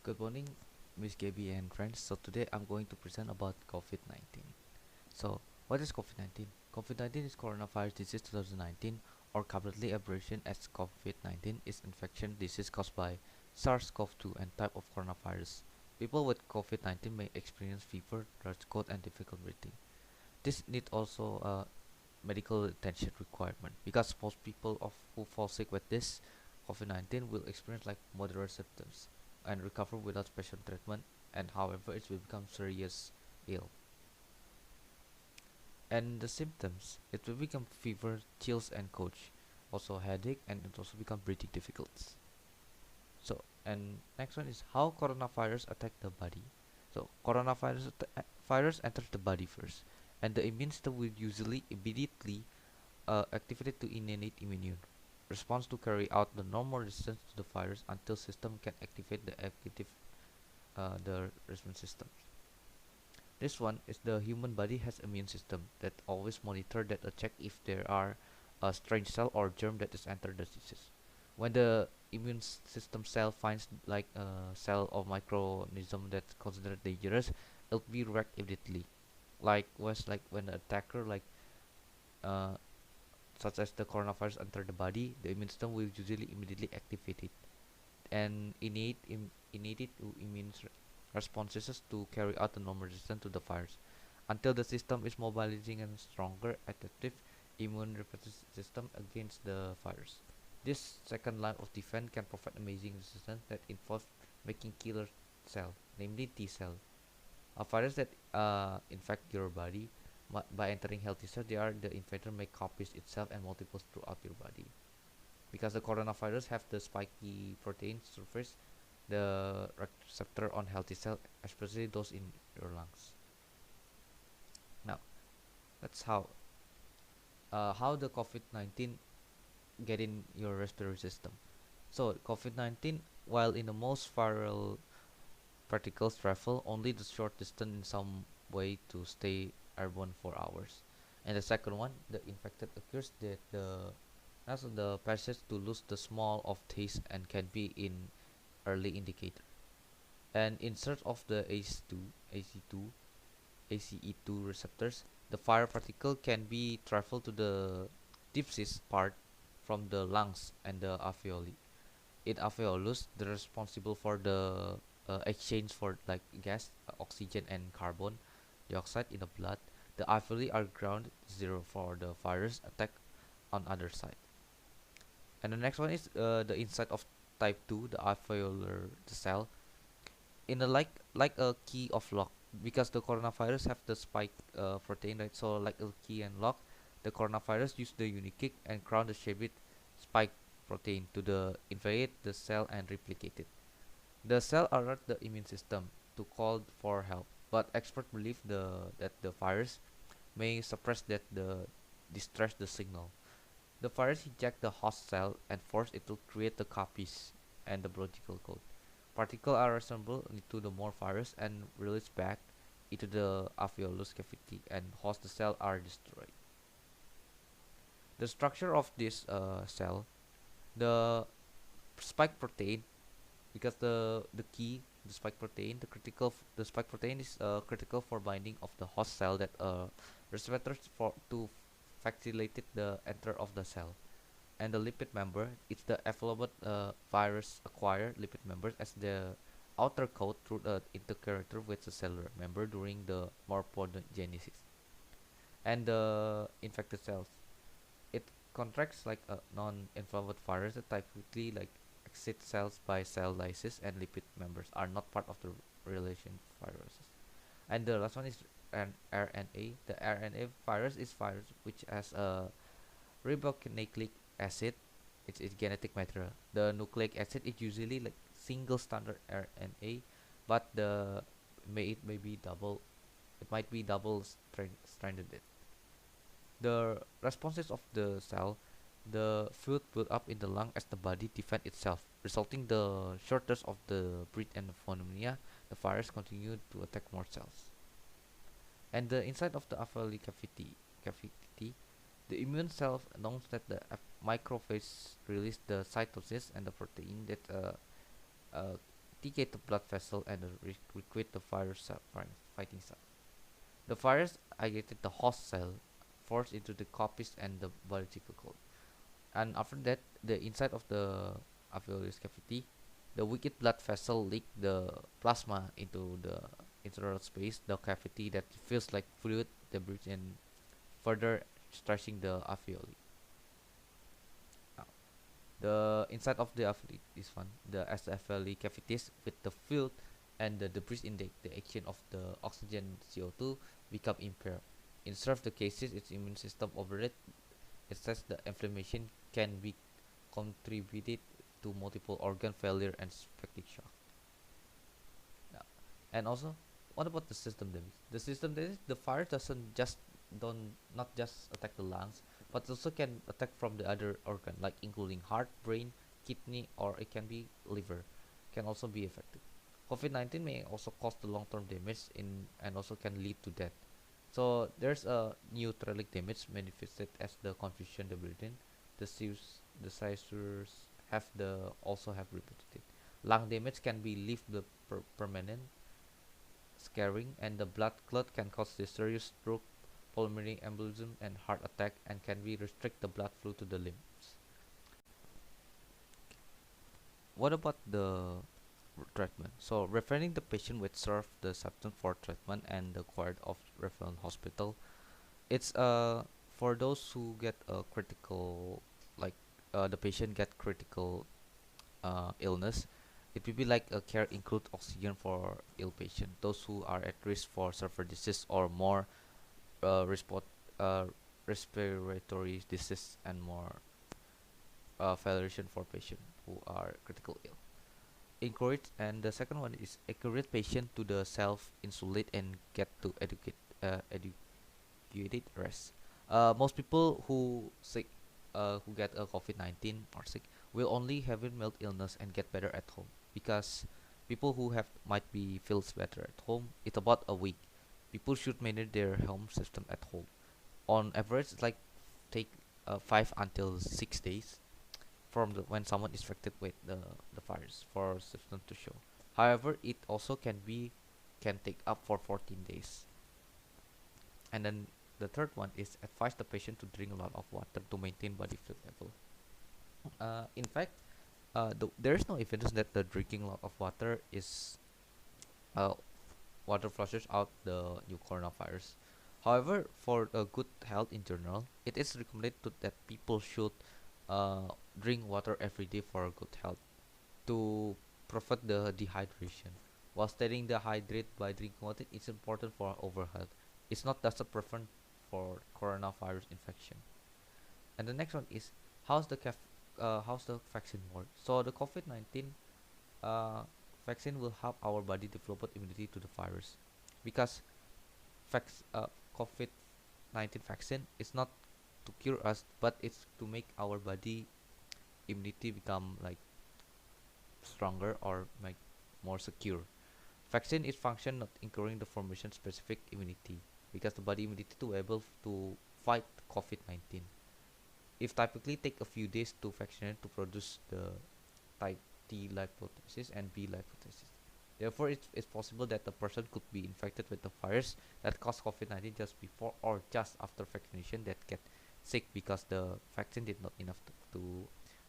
Good morning, Miss Gabby and friends. So today I'm going to present about COVID-19. So what is COVID-19? COVID-19 is coronavirus disease 2019, or capitally abbreviation as COVID-19 is infection disease caused by SARS-CoV-2 and type of coronavirus. People with COVID-19 may experience fever, dry cold, and difficult breathing. This need also medical attention requirement because most people of who fall sick with this COVID-19 will experience like moderate symptoms and recover without special treatment, and however it will become serious ill. And the symptoms, it will become fever, chills and cold, also headache, and it also become breathing difficulties. So, and next one is how coronavirus attack the body. So coronavirus virus enters the body first, and the immune system will usually immediately activate to innate immune response to carry out the normal resistance to the virus until system can activate the response system. This one is the human body has immune system that always monitor that check if there are a strange cell or germ that is entered the disease. When the immune system cell finds like a cell or microorganism that's considered dangerous, it'll be wrecked immediately. Like was like when the attacker uh, such as the coronavirus enter the body, the immune system will usually immediately activate it and innate to immune responses to carry out the normal resistance to the virus until the system is mobilizing and stronger adaptive immune system against the virus. This second line of defense can provide amazing resistance that involves making killer cell, namely T cell. A virus that infect your body by entering healthy cells, they are the infector make copies itself and multiples throughout your body. Because the coronavirus have the spiky protein surface, the receptor on healthy cell, especially those in your lungs. Now, that's how the COVID-19 get in your respiratory system. So COVID-19, while in the most viral particles travel only the short distance in some way to stay airborne for hours. And the second one, the infected occurs that the as the passage to lose the smell of taste and can be in early indicator. And in search of the AC2, ACE2 receptors, the fire particle can be travel to the deepest part from the lungs and the alveoli. In alveolus, they're responsible for the exchange for like gas, oxygen, and carbon dioxide in the blood. The alveoli are ground zero for the virus attack on other side. And the next one is the inside of type 2, the alveolar cell, in a like a key of lock because the coronavirus have the spike protein, right? So like a key and lock, the coronavirus use the unique kick and crown the shaped spike protein to the invade the cell and replicate it. The cell alert the immune system to call for help, but experts believe that the virus may suppress that the distress the signal. The virus eject the host cell and force it to create the copies and the biological code. Particles are assembled into the more virus and released back into the alveolus cavity and host the cell are destroyed. The structure of this cell, the spike protein, because the key, the spike protein, the spike protein is critical for binding of the host cell that receptors for to facilitate the enter of the cell. And the lipid member, it's the available virus acquire lipid members as the outer coat through the interconnector with the cellular member during the morphogenesis. And the infected cells, it contracts like a non-inflammatory virus that typically like exit cells by cell lysis, and lipid members are not part of the relation viruses. And the last one is an RNA. The RNA virus is virus which has a ribonucleic acid. It's genetic material. The nucleic acid is usually like single standard RNA, but it may be double. It might be double stranded. The responses of the cell, the fluid build up in the lung as the body defend itself, resulting the shortness of the breath and pneumonia. The virus continue to attack more cells. And the inside of the alveoli cavity, the immune cell knows that the macrophage release the cytosis and the protein that uh, investigate the blood vessel and recruit the virus fighting cell. The virus aggregated the host cell, forced into the copies and the biological code. And after that, the inside of the alveolus cavity, the wicked blood vessel leak the plasma into the internal space, the cavity that feels like fluid debris and further stretching the alveoli. Now, the inside of the alveoli is fun. The as the alveoli cavities with the fluid and the debris in the action of the oxygen CO2 become impaired. In some of the cases, its immune system overread. It says the inflammation can be contributed to multiple organ failure and septic shock. Yeah. And also, what about the system damage? The system damage, the fire doesn't just don't not just attack the lungs, but also can attack from the other organ, like including heart, brain, kidney, or it can be liver, can also be affected. COVID-19 may also cause the long-term damage in and also can lead to death. So there's a neutralic damage manifested as the confusion, the bleeding, the seizures have the also have repeated. Lung damage can be leave the permanent scarring, and the blood clot can cause the serious stroke, pulmonary embolism, and heart attack, and can be restrict the blood flow to the limbs. What about the treatment? So referring the patient with serve the substance for treatment and the required of referral hospital. It's for those who get a critical, like the patient get critical illness. It will be like a care include oxygen for ill patient, those who are at risk for severe disease or more respot uh, respiratory disease and more validation for patient who are critical ill. Encourage, and the second one is encourage patient to the self insulate and get to educated rest. Most people who sick, who get a COVID-19 or sick, will only have a mild illness and get better at home, because people who have might be feels better at home. It's about a week. People should manage their home system at home. On average, it's like take 5 until 6 days from the when someone is infected with the virus for symptoms to show. However, it also can take up for 14 days. And then the third one is advise the patient to drink a lot of water to maintain body fluid level. In fact, there is no evidence that the drinking a lot of water is uh, water flushes out the new coronavirus. However, for good health in general, it is recommended that people should drink water every day for good health to prevent the dehydration. While staying dehydrated by drinking water, it's important for overall health. It's not just a prevent for coronavirus infection. And the next one is how's the vaccine work? So the COVID-19 uh, vaccine will help our body develop immunity to the virus, because vac- uh, COVID-19 vaccine is not to cure us, but it's to make our body immunity become like stronger or like more secure. Vaccine is function not incurring the formation specific immunity, because the body immunity to able to fight COVID-19. If typically take a few days to vaccinate to produce the type T lipothesis and B lipothesis. Therefore, it's possible that the person could be infected with the virus that caused COVID-19 just before or just after vaccination that get sick because the vaccine did not enough to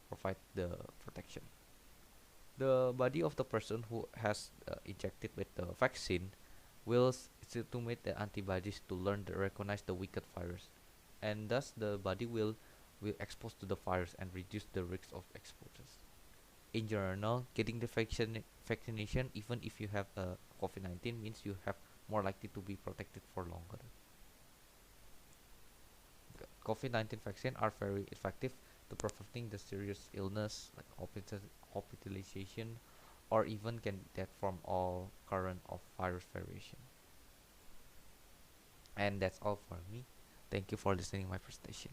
provide the protection. The body of the person who has injected with the vaccine will stimulate the antibodies to learn to recognize the wicked virus, and thus the body will expose to the virus and reduce the risk of exposure. In general, getting the vaccination, even if you have COVID-19, means you have more likely to be protected for longer. COVID-19 vaccine are very effective to preventing the serious illness like hospitalization, or even can death from all current of virus variation. And that's all for me. Thank you for listening my presentation.